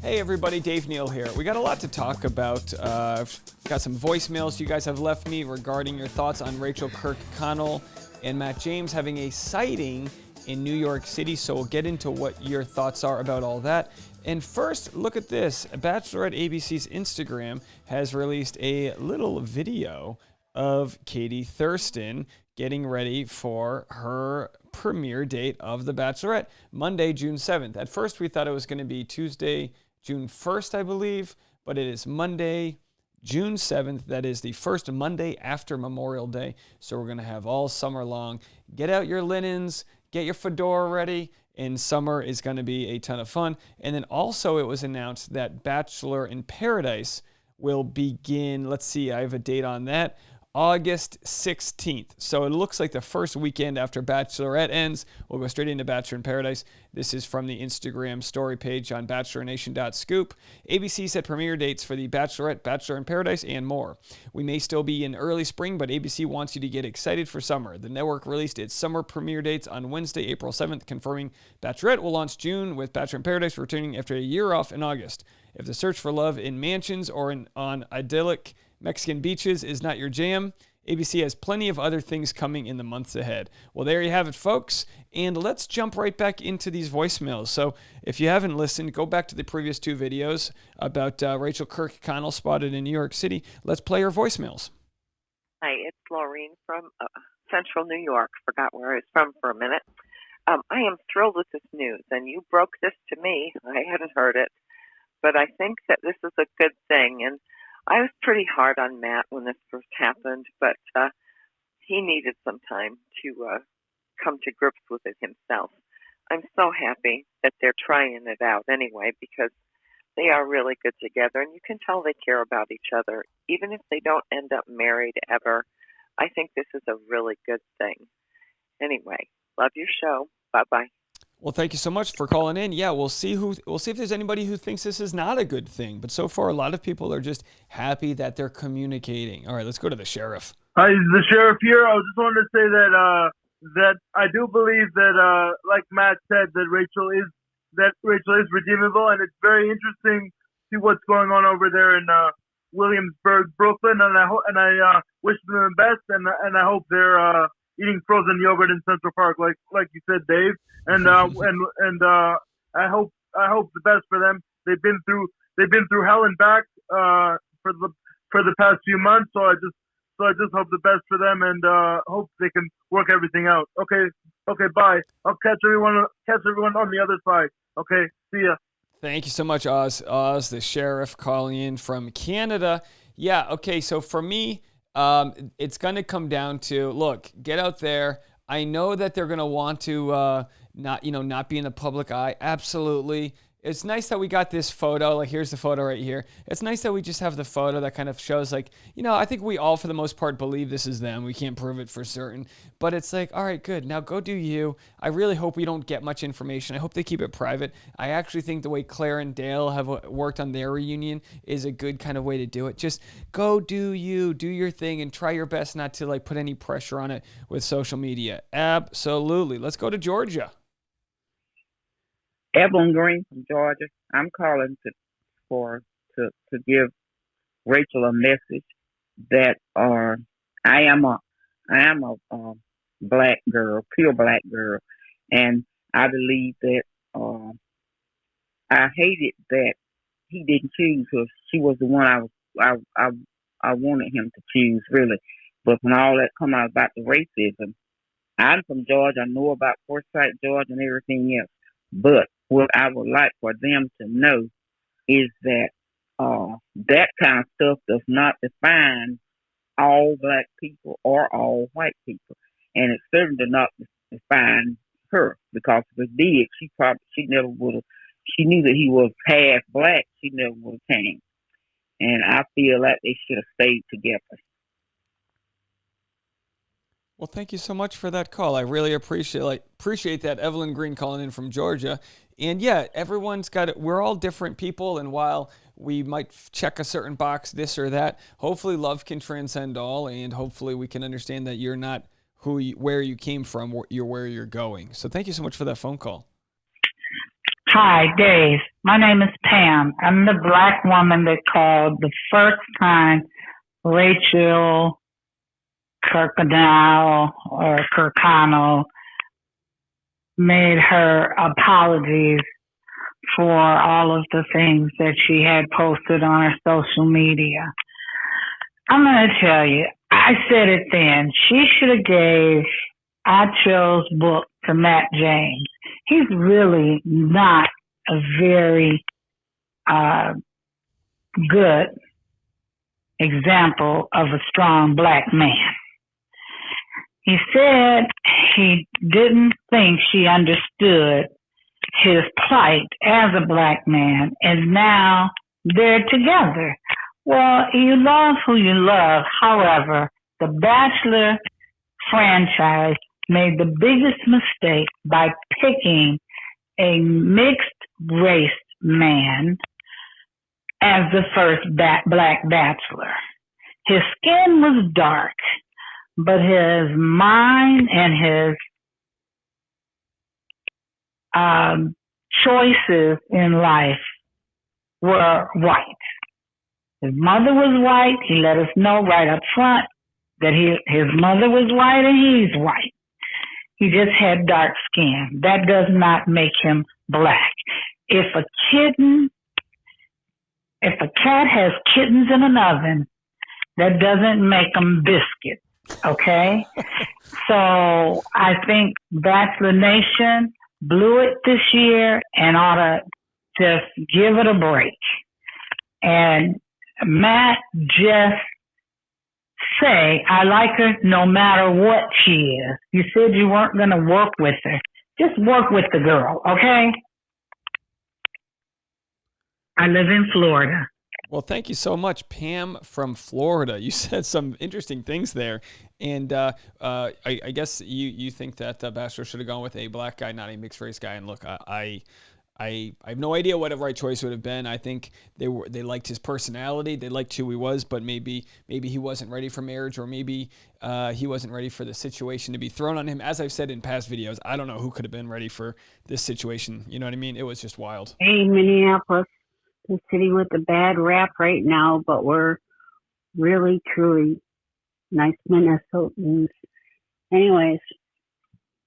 Hey everybody, Dave Neal here. We got a lot to talk about. Got some voicemails you guys have left me regarding your thoughts on Rachael Kirkconnell and Matt James having a sighting in New York City. So we'll get into what your thoughts are about all that. And first, look at this. Bachelorette ABC's Instagram has released a little video of Katie Thurston getting ready for her premiere date of The Bachelorette, Monday, June 7th. At first, we thought it was going to be Tuesday, June 1st, I believe, but it is Monday, June 7th. That is the first Monday after Memorial Day. So we're going to have all summer long. Get out your linens, get your fedora ready, and summer is going to be a ton of fun. And then also it was announced that Bachelor in Paradise will begin, let's see, I have a date on that, August 16th. So it looks like the first weekend after Bachelorette ends. We'll go straight into Bachelor in Paradise. This is from the Instagram story page on bachelornation.scoop. ABC set premiere dates for The Bachelorette, Bachelor in Paradise, and more. We may still be in early spring, but ABC wants you to get excited for summer. The network released its summer premiere dates on Wednesday, April 7th, confirming Bachelorette will launch June, with Bachelor in Paradise returning after a year off in August. If the search for love in mansions or on idyllic Mexican beaches is not your jam, ABC has plenty of other things coming in the months ahead. Well, there you have it, folks. And let's jump right back into these voicemails. So if you haven't listened, go back to the previous two videos about Rachael Kirkconnell spotted in New York City. Let's play her voicemails. Hi, it's Laureen from Central New York. Forgot where I was from for a minute. I am thrilled with this news, and you broke this to me. I hadn't heard it, but I think that this is a good thing. And I was pretty hard on Matt when this first happened, but he needed some time to come to grips with it himself. I'm so happy that they're trying it out anyway, because they are really good together, and you can tell they care about each other. Even if they don't end up married ever, I think this is a really good thing. Anyway, love your show. Bye-bye. Well, thank you so much for calling in. Yeah, we'll see if there's anybody who thinks this is not a good thing. But so far, a lot of people are just happy that they're communicating. All right, let's go to the sheriff. Hi, this is the sheriff here. I just wanted to say that I do believe that, like Matt said, that Rachael is redeemable, and it's very interesting to see what's going on over there in Williamsburg, Brooklyn. And I wish them the best, and I hope they're eating frozen yogurt in Central Park, like you said, Dave. And I hope the best for them. They've been through hell and back for the past few months. So I just hope the best for them, and hope they can work everything out. Okay, bye. I'll catch everyone on the other side. Okay, see ya. Thank you so much, Oz. Oz, the sheriff, calling in from Canada. Yeah. Okay. So for me, it's going to come down to, look, get out there. I know that they're going to want to not be in the public eye. Absolutely. It's nice that we got this photo. Like, here's the photo right here. It's nice that we just have the photo that kind of shows, like, I think we all, for the most part, believe this is them. We can't prove it for certain. But it's like, all right, good. Now go do you. I really hope we don't get much information. I hope they keep it private. I actually think the way Claire and Dale have worked on their reunion is a good kind of way to do it. Just go do you. Do your thing, and try your best not to, put any pressure on it with social media. Absolutely. Let's go to Georgia. Evelyn Green from Georgia. I'm calling to give Rachael a message that I am a black girl, pure black girl, and I believe that I hated that he didn't choose her. She was the one I wanted him to choose, really. But when all that come out about the racism, I'm from Georgia. I know about Forsyth, Georgia, and everything else. But what I would like for them to know is that that kind of stuff does not define all black people or all white people, and it certainly does not define her, because if it did, she never would have. She knew that he was half black. She never would have came, and I feel like they should have stayed together. Well, thank you so much for that call. I really appreciate that. Evelyn Green calling in from Georgia. And yeah, we're all different people, and while we might check a certain box, this or that, hopefully love can transcend all, and hopefully we can understand that you're not where you came from, you're where you're going. So thank you so much for that phone call. Hi, Dave. My name is Pam. I'm the black woman that called the first time Rachael Kirkconnell made her apologies for all of the things that she had posted on her social media. I'm going to tell you, I said it then. She should have gave I Chose book to Matt James. He's really not a very good example of a strong black man. He said he didn't think she understood his plight as a black man, and now they're together. Well, you love who you love. However, the Bachelor franchise made the biggest mistake by picking a mixed-race man as the first black bachelor. His skin was dark, but his mind and his choices in life were white. His mother was white. He let us know right up front that his mother was white and he's white. He just had dark skin. That does not make him black. If a cat has kittens in an oven, that doesn't make them biscuits, okay? So I think Bachelor Nation blew it this year and ought to just give it a break. And Matt, just say, I like her no matter what she is. You said you weren't going to work with her. Just work with the girl, okay? I live in Florida. Well, thank you so much, Pam from Florida. You said some interesting things there. And I guess you think that the Bachelor should have gone with a black guy, not a mixed race guy. And look, I have no idea what a right choice would have been. I think they liked his personality, they liked who he was, but maybe he wasn't ready for marriage, or maybe he wasn't ready for the situation to be thrown on him. As I've said in past videos, I don't know who could have been ready for this situation. You know what I mean? It was just wild. Hey, Minneapolis, the city with a bad rap right now, but we're really, truly nice Minnesotans. Anyways,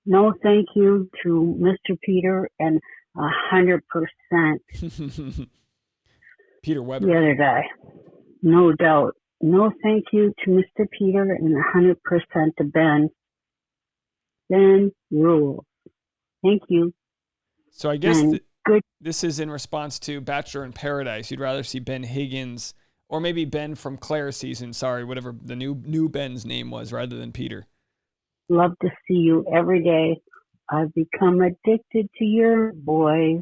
no thank you to Mr. Peter and 100% Peter Weber. The other guy. No doubt. No thank you to Mr. Peter and 100% to Ben. Ben rules. Thank you. So I guess this is in response to Bachelor in Paradise. You'd rather see Ben Higgins, or maybe Ben from Claire's season, whatever the new Ben's name was, rather than Peter. Love to see you every day. I've become addicted to your voice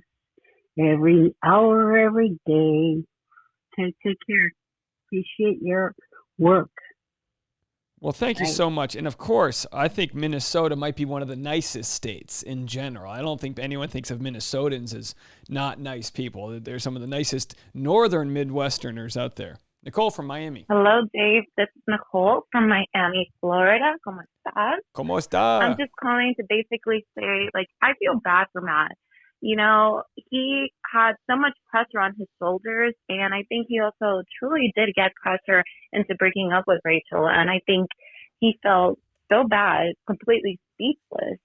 every hour, every day. Take care. Appreciate your work. Well, thank you so much. And of course, I think Minnesota might be one of the nicest states in general. I don't think anyone thinks of Minnesotans as not nice people. They're some of the nicest northern Midwesterners out there. Nicole from Miami. Hello, Dave. This is Nicole from Miami, Florida. ¿Cómo estás? ¿Cómo está? I'm just calling to basically say, I feel bad for Matt. You know, he had so much pressure on his shoulders, and I think he also truly did get pressure into breaking up with Rachael. And I think he felt so bad, completely speechless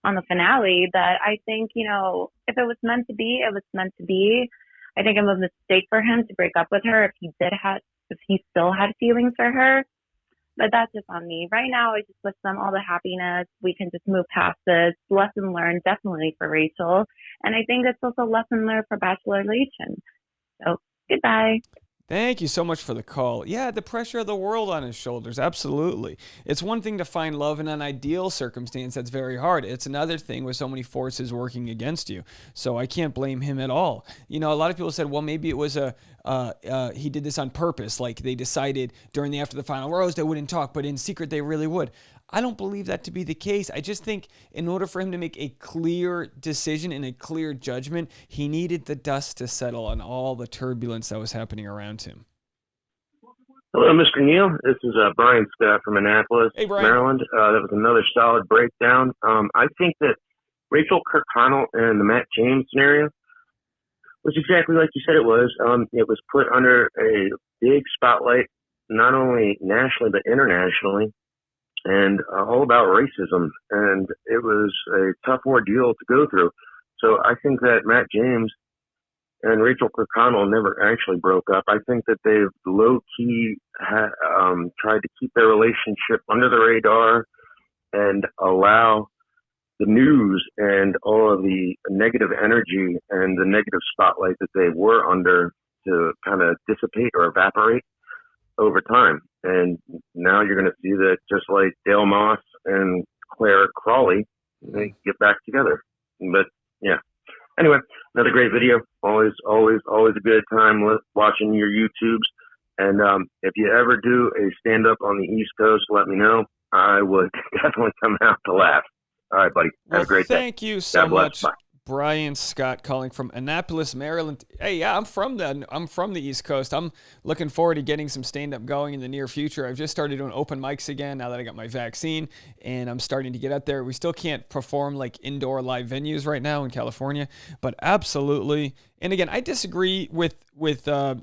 on the finale, that I think, if it was meant to be, it was meant to be. I think it was a mistake for him to break up with her if he still had feelings for her. But that's just on me. Right now, I just wish them all the happiness. We can just move past this. Lesson learned, definitely for Rachael. And I think it's also a lesson learned for Bachelor Nation. So, goodbye. Thank you so much for the call. Yeah, the pressure of the world on his shoulders. Absolutely. It's one thing to find love in an ideal circumstance. That's very hard. It's another thing with so many forces working against you. So I can't blame him at all. A lot of people said, well, maybe it was he did this on purpose. Like they decided after the final rose, they wouldn't talk, but in secret, they really would. I don't believe that to be the case. I just think in order for him to make a clear decision and a clear judgment, he needed the dust to settle on all the turbulence that was happening around him. Hello, Mr. Neal. This is Brian Scott from Annapolis, Maryland. That was another solid breakdown. I think that Rachael Kirkconnell and the Matt James scenario was exactly like you said it was. It was put under a big spotlight, not only nationally but internationally, and all about racism. And it was a tough ordeal to go through. So I think that Matt James and Rachael Kirkconnell never actually broke up. I think that they've low-key tried to keep their relationship under the radar and allow the news and all of the negative energy and the negative spotlight that they were under to kind of dissipate or evaporate over time. And now you're going to see that just like Dale Moss and Claire Crawley, they get back together. But yeah. Anyway, another great video. Always a good time watching your YouTubes. And if you ever do a stand-up on the East Coast, let me know. I would definitely come out to laugh. All right, buddy. Have a great day. Thank you so much. Bye. Brian Scott calling from Annapolis, Maryland. Hey, yeah, I'm from the East Coast. I'm looking forward to getting some stand-up going in the near future. I've just started doing open mics again now that I got my vaccine, and I'm starting to get out there. We still can't perform like indoor live venues right now in California, but absolutely. And again, I disagree with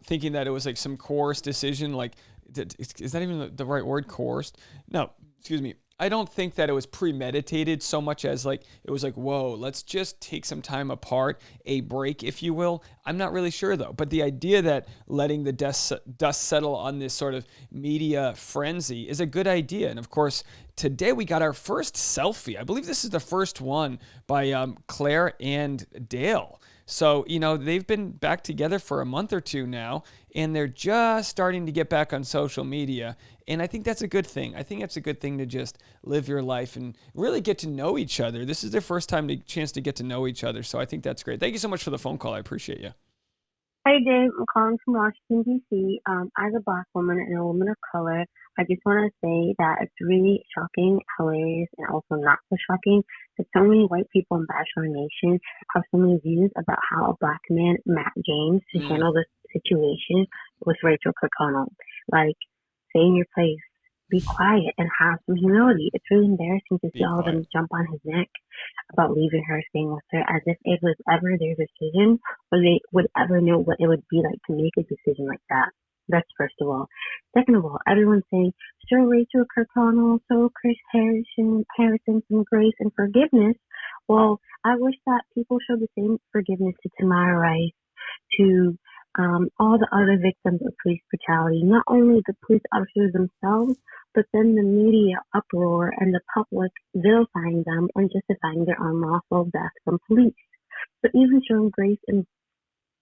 thinking that it was like some coerced decision. Like, is that even the right word, coerced? No, excuse me. I don't think that it was premeditated so much as like it was like, whoa, let's just take some time apart, a break, if you will. I'm not really sure, though. But the idea that letting the dust settle on this sort of media frenzy is a good idea. And, of course, today we got our first selfie. I believe this is the first one by Claire and Dale. So, they've been back together for a month or two now, and they're just starting to get back on social media. And I think that's a good thing. I think it's a good thing to just live your life and really get to know each other. This is their first chance to get to know each other. So I think that's great. Thank you so much for the phone call. I appreciate you. Hi, Dave. I'm calling from Washington, D.C. As a Black woman and a woman of color, I just want to say that it's really shocking, hilarious, and also not so shocking that so many white people in Bachelor Nation have so many views about how a Black man, Matt James, should handle this situation with Rachael Kirkconnell. Like, stay in your place, be quiet, and have some humility. It's really embarrassing to see all of them jump on his neck about leaving her, staying with her, as if it was ever their decision, or they would ever know what it would be like to make a decision like that. That's first of all. Second of all, everyone's saying, show Rachael Kirkconnell, show Chris Harrison some grace and forgiveness. Well, I wish that people show the same forgiveness to Tamara Rice, to all the other victims of police brutality, not only the police officers themselves, but then the media uproar and the public vilifying them and justifying their unlawful death from police. So even showing grace and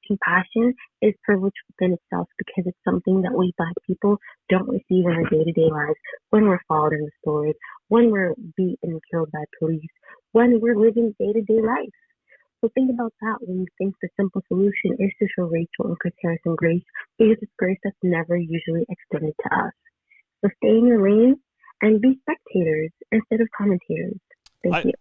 compassion is privilege within itself, because it's something that we Black people don't receive in our day-to-day lives when we're followed in the stores, when we're beaten and killed by police, when we're living day-to-day life. So think about that when you think the simple solution is to show Rachael and Chris Harrison grace, because it's grace that's never usually extended to us. So stay in your lane and be spectators instead of commentators. Thank you.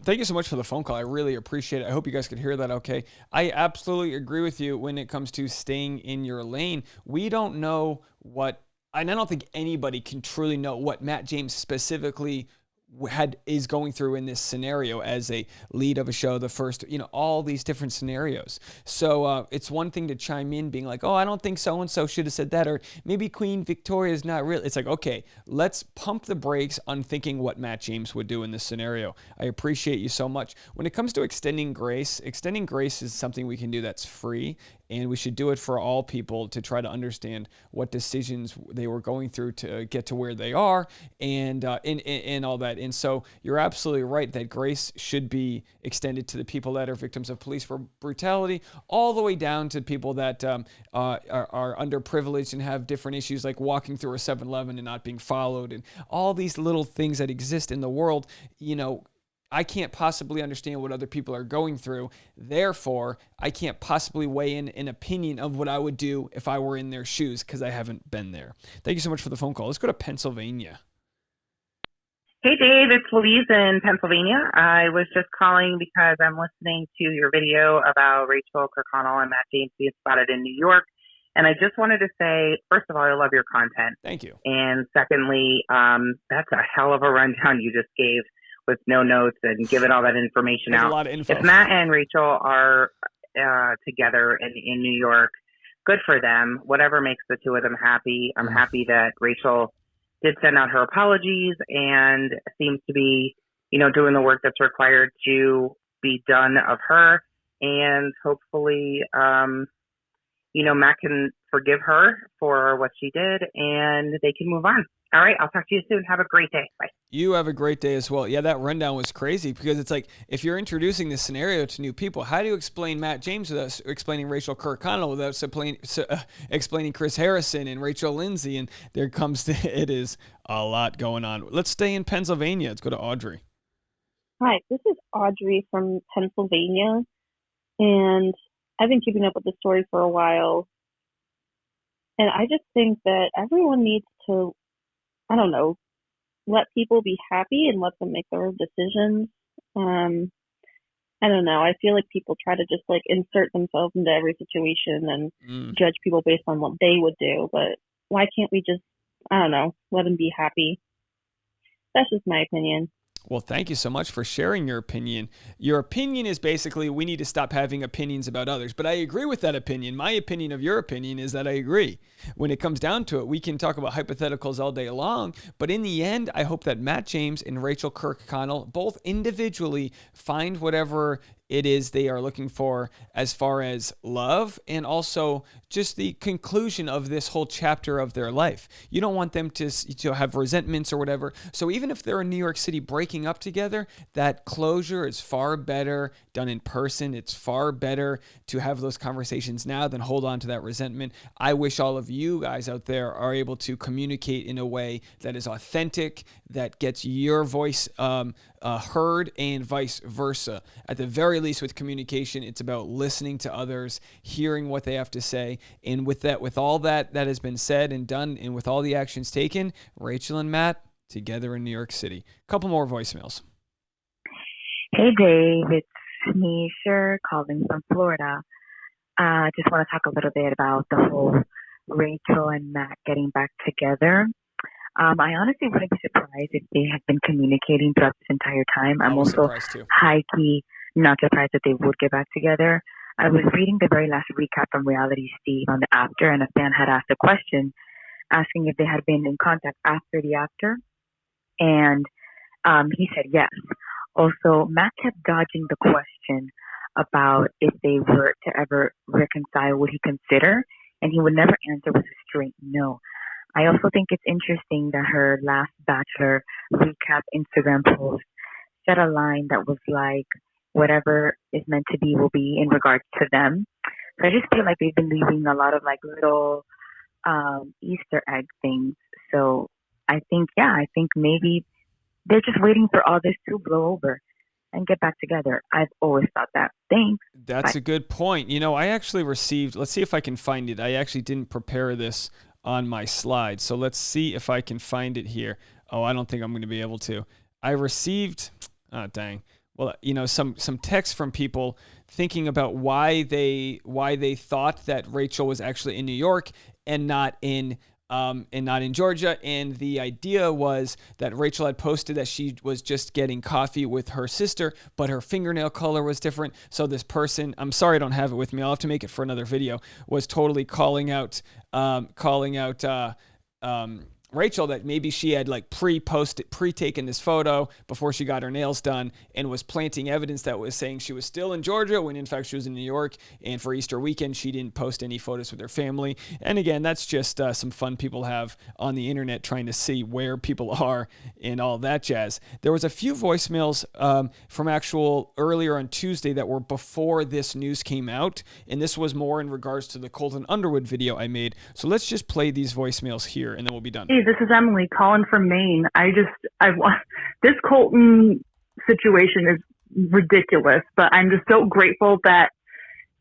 Thank you so much for the phone call. I really appreciate it. I hope you guys could hear that okay. I absolutely agree with you when it comes to staying in your lane. We don't know and I don't think anybody can truly know what Matt James specifically is going through in this scenario as a lead of a show, the first, all these different scenarios. So it's one thing to chime in being like, oh, I don't think so-and-so should have said that, or maybe Queen Victoria is not real. It's like, okay, let's pump the brakes on thinking what Matt James would do in this scenario. I appreciate you so much. When it comes to extending grace is something we can do that's free, and we should do it for all people to try to understand what decisions they were going through to get to where they are, and all that. And so you're absolutely right that grace should be extended to the people that are victims of police brutality, all the way down to people that are underprivileged and have different issues, like walking through a 7-Eleven and not being followed, and all these little things that exist in the world. I can't possibly understand what other people are going through. Therefore, I can't possibly weigh in an opinion of what I would do if I were in their shoes, because I haven't been there. Thank you so much for the phone call. Let's go to Pennsylvania. Hey, Dave. It's Louise in Pennsylvania. I was just calling because I'm listening to your video about Rachael Kirkconnell and Matt James being spotted in New York. And I just wanted to say, first of all, I love your content. Thank you. And secondly, that's a hell of a rundown you just gave, with no notes and giving all that information out. A lot of info. If Matt and Rachael are together in New York. Good for them. Whatever makes the two of them happy. I'm happy that Rachael did send out her apologies and seems to be, doing the work that's required to be done of her. And hopefully, Matt can forgive her for what she did and they can move on. All right. I'll talk to you soon. Have a great day. Bye. You have a great day as well. Yeah, that rundown was crazy because it's like if you're introducing this scenario to new people, how do you explain Matt James without explaining Rachael Kirkconnell, without explaining Chris Harrison and Rachel Lindsay? And there comes it is a lot going on. Let's stay in Pennsylvania. Let's go to Audrey. Hi, this is Audrey from Pennsylvania, and I've been keeping up with the story for a while. And I just think that everyone needs to, let people be happy and let them make their own decisions. I don't know. I feel like people try to just insert themselves into every situation and judge people based on what they would do. But why can't we just, let them be happy? That's just my opinion. Well, thank you so much for sharing your opinion. Your opinion is basically we need to stop having opinions about others. But I agree with that opinion. My opinion of your opinion is that I agree. When it comes down to it, we can talk about hypotheticals all day long. But in the end, I hope that Matt James and Rachael Kirkconnell both individually find whatever it is they are looking for as far as love and also just the conclusion of this whole chapter of their life. You don't want them to have resentments or whatever. So even if they're in New York City breaking up together, that closure is far better done in person. It's far better to have those conversations now than hold on to that resentment. I wish all of you guys out there are able to communicate in a way that is authentic, that gets your voice heard and vice versa. At the very least with communication, it's about listening to others, hearing what they have to say. And with all that has been said and done, and with all the actions taken, Rachael and Matt together in New York City. A couple more voicemails. Hey Dave, it's Nisha calling from Florida. Just want to talk a little bit about the whole Rachael and Matt getting back together. I honestly wouldn't be surprised if they have been communicating throughout this entire time. I'm also high-key not surprised that they would get back together. I was reading the very last recap from Reality Steve on the after, and a fan had asked a question asking if they had been in contact after the after, and he said yes. Also, Matt kept dodging the question about if they were to ever reconcile, would he consider? And he would never answer with a straight no. I also think it's interesting that her last Bachelor recap Instagram post said a line that was like, whatever is meant to be will be in regards to them. So I just feel like they've been leaving a lot of little Easter egg things. So I think maybe they're just waiting for all this to blow over and get back together. I've always thought that. Thanks. That's Bye. A good point. I actually received, let's see if I can find it. I actually didn't prepare this on my slide. So let's see if I can find it here. Oh, I don't think I'm going to be able to. I received, dang. Well, some text from people thinking about why they thought that Rachael was actually in New York and not in Georgia. And the idea was that Rachael had posted that she was just getting coffee with her sister, but her fingernail color was different. So this person, I'm sorry I don't have it with me, I'll have to make it for another video, was totally calling out Rachael that maybe she had pre-taken this photo before she got her nails done and was planting evidence that was saying she was still in Georgia when in fact she was in New York. And for Easter weekend, she didn't post any photos with her family. And again, that's just some fun people have on the internet trying to see where people are and all that jazz. There was a few voicemails from actual earlier on Tuesday that were before this news came out. And this was more in regards to the Colton Underwood video I made. So let's just play these voicemails here and then we'll be done. Hey, this is Emily calling from Maine. This Colton situation is ridiculous, but I'm just so grateful that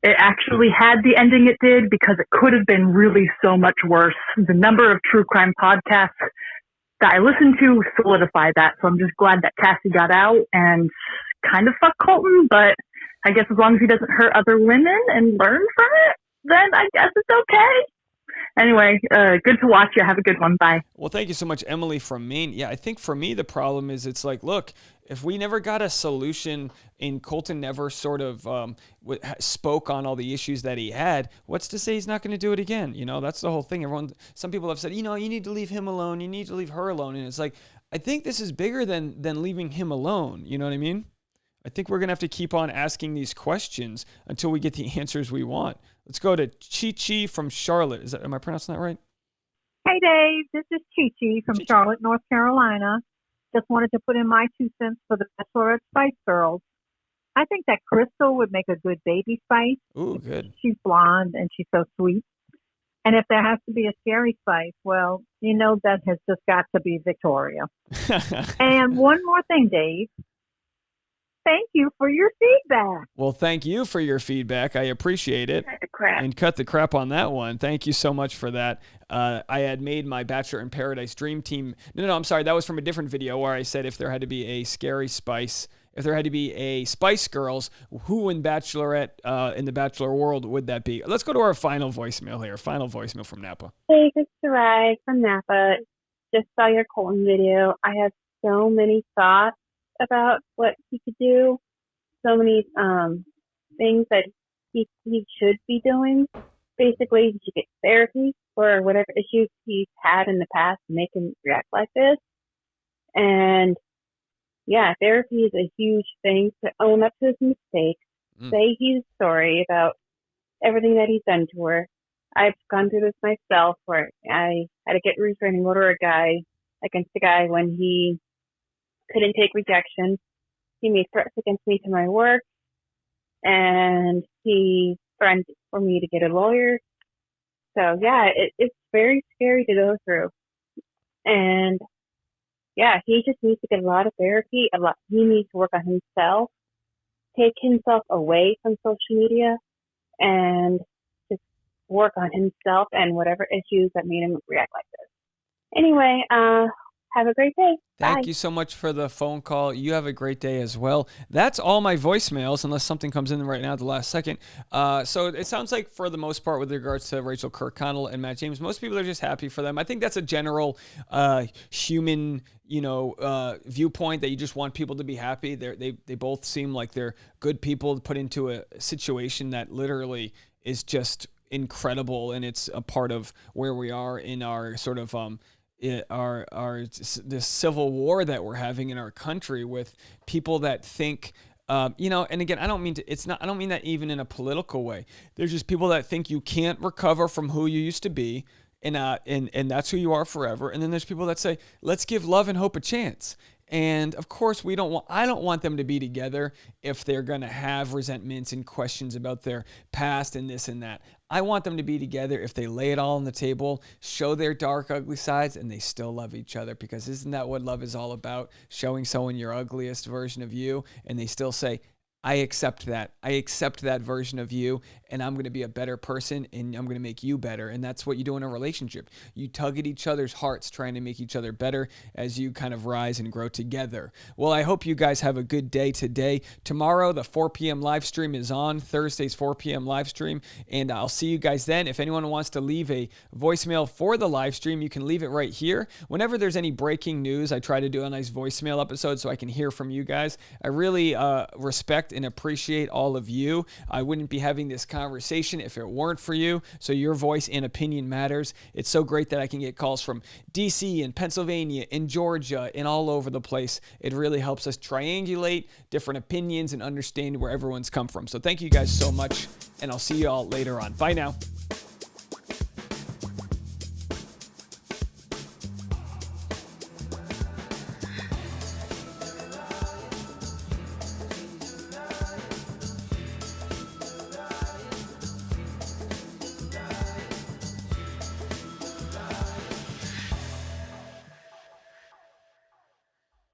it actually had the ending it did because it could have been really so much worse. The number of true crime podcasts that I listened to solidify that, so I'm just glad that Cassie got out and kind of fuck Colton, but I guess as long as he doesn't hurt other women and learn from it, then I guess it's okay. Anyway, good to watch you. Have a good one. Bye. Well, thank you so much, Emily from Maine. Yeah, I think for me, the problem is it's like, look, if we never got a solution and Colton never sort of spoke on all the issues that he had, what's to say he's not going to do it again? You know, that's the whole thing. Some people have said, you know, you need to leave him alone. You need to leave her alone. And it's like, I think this is bigger than leaving him alone. You know what I mean? I think we're going to have to keep on asking these questions until we get the answers we want. Let's go to Chi-Chi from Charlotte. Am I pronouncing that right? Hey, Dave. This is Chi-Chi from Charlotte, North Carolina. Just wanted to put in my 2 cents for the Bachelorette Spice Girls. I think that Crystal would make a good baby Spice. Ooh, good. She's blonde and she's so sweet. And if there has to be a scary Spice, well, you know that has just got to be Victoria. And one more thing, Dave. Thank you for your feedback. Well, thank you for your feedback. I appreciate it. Cut the crap. And cut the crap on that one. Thank you so much for that. I had made my Bachelor in Paradise Dream Team. No, I'm sorry. That was from a different video where I said if there had to be a scary Spice, if there had to be a Spice Girls, who in Bachelorette, in the Bachelor world would that be? Let's go to our final voicemail here. Final voicemail from Napa. Hey, this is Sarai from Napa. Just saw your Colton video. I have so many thoughts about what he could do. So many things that he should be doing. Basically, he should get therapy for whatever issues he's had in the past to make him react like this. And yeah, therapy is a huge thing, to own up to his mistakes, say he's sorry about everything that he's done to her. I've gone through this myself where I had to get restraining order against a guy when he couldn't take rejection. He made threats against me to my work, and he threatened for me to get a lawyer. So yeah, it's very scary to go through. And yeah, he just needs to get a lot of therapy. He needs to work on himself, take himself away from social media, and just work on himself and whatever issues that made him react like this. Anyway, have a great day. Thank you so much for the phone call. You have a great day as well. That's all my voicemails, unless something comes in right now at the last second. So it sounds like for the most part with regards to Rachael Kirkconnell and Matt James, most people are just happy for them. I think that's a general human, viewpoint that you just want people to be happy. They both seem like they're good people put into a situation that literally is just incredible, and it's a part of where we are in our sort of the civil war that we're having in our country with people that think, and again, I don't mean that even in a political way. There's just people that think you can't recover from who you used to be, and that's who you are forever. And then there's people that say, let's give love and hope a chance. And of course, I don't want them to be together if they're going to have resentments and questions about their past and this and that. I want them to be together if they lay it all on the table, show their dark, ugly sides, and they still love each other, because isn't that what love is all about? Showing someone your ugliest version of you, and they still say, I accept that. I accept that version of you, and I'm going to be a better person, and I'm going to make you better. And that's what you do in a relationship. You tug at each other's hearts, trying to make each other better as you kind of rise and grow together. Well, I hope you guys have a good day today. Tomorrow, the 4 p.m. live stream is on. Thursday's 4 p.m. live stream, and I'll see you guys then. If anyone wants to leave a voicemail for the live stream, you can leave it right here. Whenever there's any breaking news, I try to do a nice voicemail episode so I can hear from you guys. I really respect and appreciate all of you. I wouldn't be having this conversation if it weren't for you. So your voice and opinion matters. It's so great that I can get calls from DC and Pennsylvania and Georgia and all over the place. It really helps us triangulate different opinions and understand where everyone's come from. So thank you guys so much, and I'll see you all later on. Bye now.